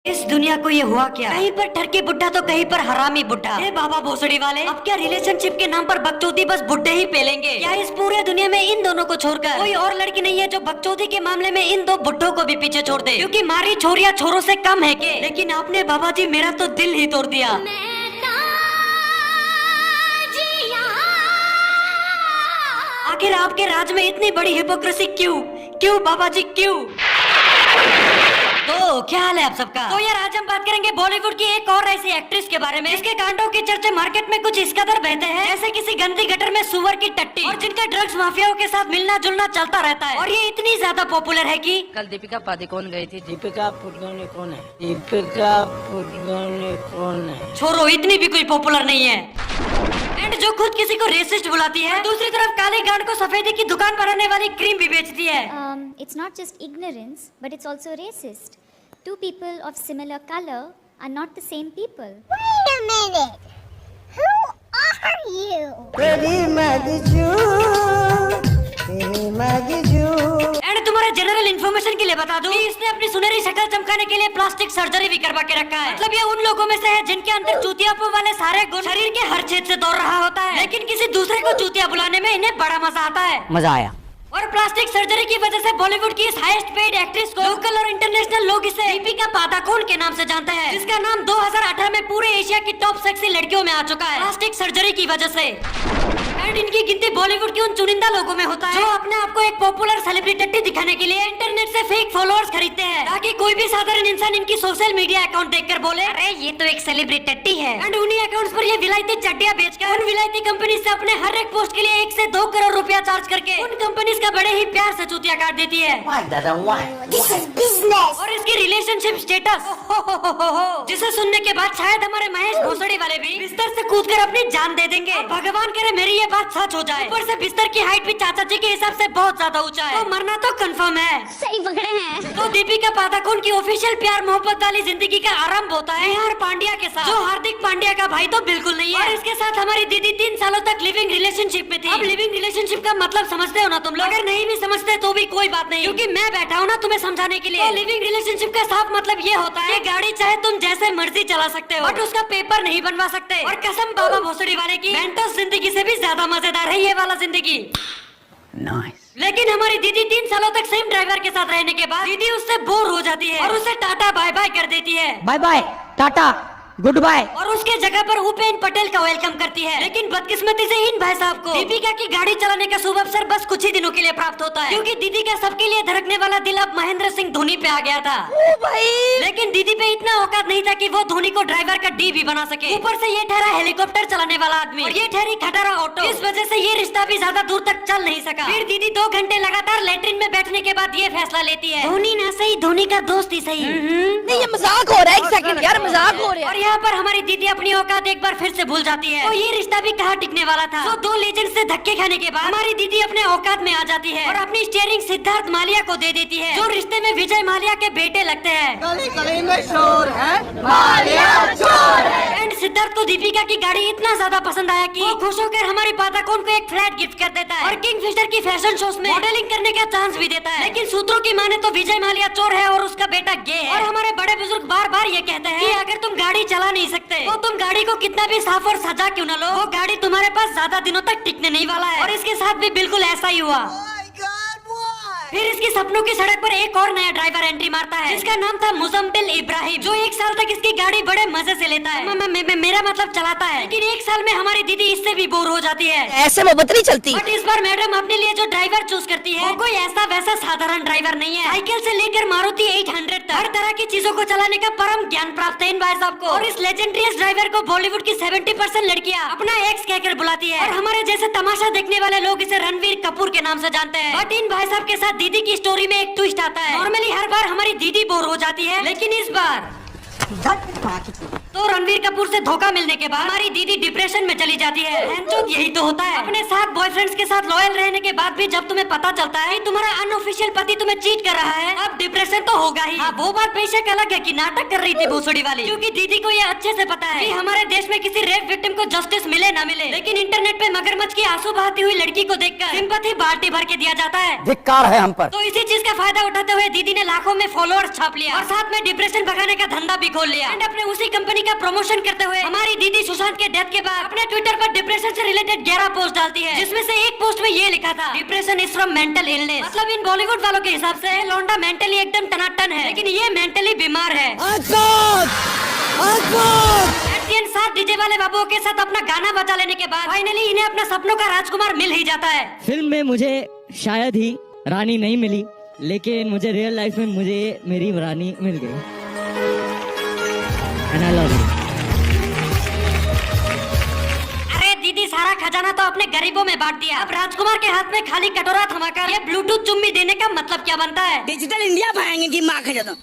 इस दुनिया को ये हुआ क्या? कहीं पर ठरकी बुड्ढा तो कहीं पर हरामी बुड्ढा। हे बाबा भोसड़ी वाले, अब क्या रिलेशनशिप के नाम पर बकचोदी बस बुड्ढे ही पेलेंगे क्या? इस पूरे दुनिया में इन दोनों को छोड़कर कोई और लड़की नहीं है जो बकचोदी के मामले में इन दो बुड्ढों को भी पीछे छोड़ दे? क्योंकि मारी छोरियां छोरों से कम है के? लेकिन आपने बाबा जी मेरा तो दिल ही तोड़ दिया। आखिर आपके राज में इतनी बड़ी हिपोक्रेसी क्यों? क्यों बाबा जी क्यों? तो क्या हाल है आप सबका? तो यार आज हम बात करेंगे बॉलीवुड की एक और ऐसी एक्ट्रेस के बारे में जिसके कांडों के चर्चे मार्केट में कुछ इस कदर बहते हैं जैसे किसी गंदी गटर में सुअर की टट्टी, और जिनका ड्रग्स माफियाओं के साथ मिलना जुलना चलता रहता है। और ये इतनी ज्यादा पॉपुलर है कि कल दीपिका पादुकोण गई थी। दीपिका पादुकोण कौन है? दीपिका पादुकोण कौन है? छोरो इतनी भी कोई पॉपुलर नहीं है। एंड जो खुद किसी को रेसिस्ट बुलाती है, दूसरी तरफ काली गांड को सफेदी की दुकान पर रहने वाली क्रीम भी बेचती है। It's not just ignorance, but it's also racist. Two people of similar color are not the same people. Wait a minute. Who are you? And तुम्हारे जनरल इन्फॉर्मेशन के लिए बता दूं कि इसने अपनी सुनहरी शक्ल चमकाने के लिए प्लास्टिक सर्जरी भी करवा के रखा है। मतलब ये उन लोगों में से है जिनके अंदर चूतियापन वाले सारे गुण शरीर के हर छेद से दौड़ रहा होता है, लेकिन किसी दूसरे को चूतिया बुलाने में इन्हें बड़ा मजा आता है। मजा आया। और प्लास्टिक सर्जरी की वजह से बॉलीवुड की इस हाईएस्ट पेड एक्ट्रेस को लोकल और इंटरनेशनल लोग इसे दीपिका पादुकोण के नाम से जानते हैं, जिसका नाम 2018 में पूरे एशिया की टॉप सेक्सी लड़कियों में आ चुका है प्लास्टिक सर्जरी की वजह से। एंड इनकी गिनती बॉलीवुड के उन चुनिंदा लोगों में होता है जो अपने आप को एक पॉपुलर सेलिब्रिटी दिखाने के लिए इंटरनेट से फेक फॉलोअर्स खरीदते हैं ताकि कोई भी साधारण इंसान इनकी सोशल मीडिया अकाउंट देखकर बोले अरे ये तो एक सेलिब्रिटी है। एंड उन्हीं अकाउंट्स पर ये विलायती चड्डियां बेचकर उन विलायती कंपनी से अपने हर एक पोस्ट के लिए 1 से 2 करोड़ रुपया चार्ज करके उन कंपनीज का बड़े ही प्यार से चूतिया काट देती है। This is business. और इसकी रिलेशनशिप स्टेटस जिसे सुनने के बाद शायद हमारे महेश भोसड़ी वाले भी बिस्तर से कूदकर अपनी जान दे देंगे। भगवान करे मेरी ये बात सच हो जाए। ऊपर से बिस्तर की हाइट भी चाचा जी के हिसाब से बहुत ज्यादा ऊंचा है, तो मरना तो कंफर्म है। सही पकड़े हैं। तो दीपिका पादुकोण की ऑफिशियल प्यार मोहब्बत वाली जिंदगी का आरंभ होता है निहार पांड्या के साथ, जो हार्दिक पांड्या का भाई तो बिल्कुल नहीं है। और इसके साथ हमारी दीदी 3 सालों तक लिविंग रिलेशनशिप में थी। अब लिविंग रिलेशनशिप का मतलब समझते हो ना तुम लोग? अगर नहीं भी समझते तो भी कोई बात नहीं, क्योंकि मैं बैठा हूँ ना तुम्हें समझाने के लिए। तो लिविंग रिलेशनशिप का साफ मतलब ये होता है गाड़ी चाहे तुम जैसे मर्जी चला सकते हो बट उसका पेपर नहीं बनवा सकते। और कसम बाबा भोसड़ी वाले की, मेंटोस जिंदगी से भी ज्यादा मजेदार है ये वाला जिंदगी। लेकिन हमारी दीदी 3 सालों तक सेम ड्राइवर के साथ रहने के बाद दीदी उससे बोर हो जाती है और उसे टाटा बाय बाय कर देती है। Bye bye tata goodbye. और उसके जगह पर उपेन पटेल का वेलकम करती है। लेकिन बदकिस्मती से इन भाई साहब को दीपिका की गाड़ी चलाने का शुभ अवसर बस कुछ ही दिनों के लिए प्राप्त होता है, क्योंकि दीदी का सबके लिए धड़कने वाला दिल अब महेंद्र सिंह धोनी पे आ गया था। लेकिन दीदी पे इतना औकात नहीं था कि वो धोनी को ड्राइवर का डी भी बना सके। ऊपर से ये ठहरा हेलीकॉप्टर चलाने वाला आदमी और ये ठहरी खटारा ऑटो। इस वजह से ये रिश्ता भी ज्यादा दूर तक चल नहीं सका। फिर दीदी 2 घंटे लगातार लेटरिन में बैठने के बाद ये फैसला लेती है धोनी ना सही, धोनी का दोस्त ही सही। नहीं ये मजाक हो रहा है। 1 सेकंड यार, मजाक हो रहा है। और यहाँ पर हमारी दीदी अपनी औकात एक बार फिर से भूल जाती है। तो ये रिश्ता भी कहाँ टिकने वाला था। तो 2 लेजेंड से धक्के खाने के बाद हमारी दीदी अपने औकात में आ जाती है और अपनी स्टीयरिंग सिद्धार्थ मालिया को दे देती है, जो रिश्ते में विजय मालिया के बेटे लगते हैं। एंड सिद्धार्थ को दीपिका की गाड़ी इतना ज्यादा पसंद आया कि वो खुश होकर हमारी पादुकोण को एक फ्लैट गिफ्ट कर देता है और किंगफिशर की फैशन शोज में मॉडलिंग करने का चांस भी देता है। लेकिन सूत्रों की माने तो विजय मालिया चोर है और उसका बेटा गे है। और हमारे बड़े बुजुर्ग बार बार ये कहते हैं कि अगर तुम गाड़ी चला नहीं सकते तो तुम गाड़ी को कितना भी साफ और सजा क्यों न लो, वो गाड़ी तुम्हारे पास ज्यादा दिनों तक टिकने नहीं वाला है। और इसके साथ भी बिल्कुल ऐसा ही हुआ। फिर इसकी सपनों की सड़क पर एक और नया ड्राइवर एंट्री मारता है जिसका नाम था मुजम्मिल इब्राहिम, जो 1 साल तक इसकी गाड़ी बड़े मजे से लेता है। मेरा मतलब चलाता है। लेकिन 1 साल में हमारी दीदी इससे भी बोर हो जाती है। ऐसे मोहब्बत नहीं चलती। बट इस बार मैडम अपने लिए जो ड्राइवर चूज करती है वो कोई ऐसा वैसा साधारण ड्राइवर नहीं है। साइकिल से लेकर मारुति 800 तक हर तरह की चीजों को चलाने का परम ज्ञान प्राप्त है इन भाई साहब को। और इस लेजेंडरियस ड्राइवर को बॉलीवुड की 70% लड़कियां अपना एक्स कहकर बुलाती है। और हमारे जैसे तमाशा देखने वाले लोग इसे रणवीर कपूर के नाम से जानते हैं। बट इन भाई साहब के साथ दीदी की स्टोरी में एक ट्विस्ट आता है। नॉर्मली हर बार हमारी दीदी बोर हो जाती है, लेकिन इस बार तो रणवीर कपूर से धोखा मिलने के बाद हमारी दीदी डिप्रेशन में चली जाती है। यही तो होता है, अपने साथ बॉयफ्रेंड्स के साथ लॉयल रहने के बाद भी जब तुम्हें पता चलता है कि तुम्हारा अनऑफिशियल पति तुम्हें चीट कर रहा है, अब डिप्रेशन तो होगा ही। हाँ, वो बात बेशक अलग है कि नाटक कर रही थी भूसड़ी वाली, क्योंकि दीदी को ये अच्छे से पता है कि हमारे देश में किसी रेप विक्टिम को जस्टिस मिले ना मिले, लेकिन इंटरनेट पे मगरमच्छ की आंसू बहाती हुई लड़की को देखकर सिंपैथी बाल्टी भर के दिया जाता है। धिक्कार है हम पर। तो इसी चीज का फायदा उठाते हुए दीदी ने लाखों में फॉलोअर्स छाप लिया और साथ में डिप्रेशन भगाने का धंधा भी खोल लिया। एंड अपने उसी कंपनी का प्रमोशन करते हुए हमारी दीदी सुशांत के डेथ के बाद अपने ट्विटर पर डिप्रेशन से रिलेटेड 11 पोस्ट डालती है, जिसमें से एक पोस्ट में ये लिखा था, depression is from mental illness. मतलब इन बॉलीवुड वालों के हिसाब से लौंडा मेंटली एकदम टनाटन है, लेकिन ये मेंटली बीमार है। साथ डीजे वाले बाबुओं के साथ अपना गाना बजा लेने के बाद फाइनली इन्हें अपना सपनों का राजकुमार मिल ही जाता है। फिल्म में मुझे शायद ही रानी नहीं मिली, लेकिन मुझे रियल लाइफ में मुझे मेरी रानी मिल गई। And I love you. अरे दीदी, सारा खजाना तो अपने गरीबों में बांट दिया, अब राजकुमार के हाथ में खाली कटोरा थमाकर ये ब्लूटूथ चुम्मी देने का मतलब क्या बनता है? डिजिटल इंडिया पाएंगे कि माँ खा जाता।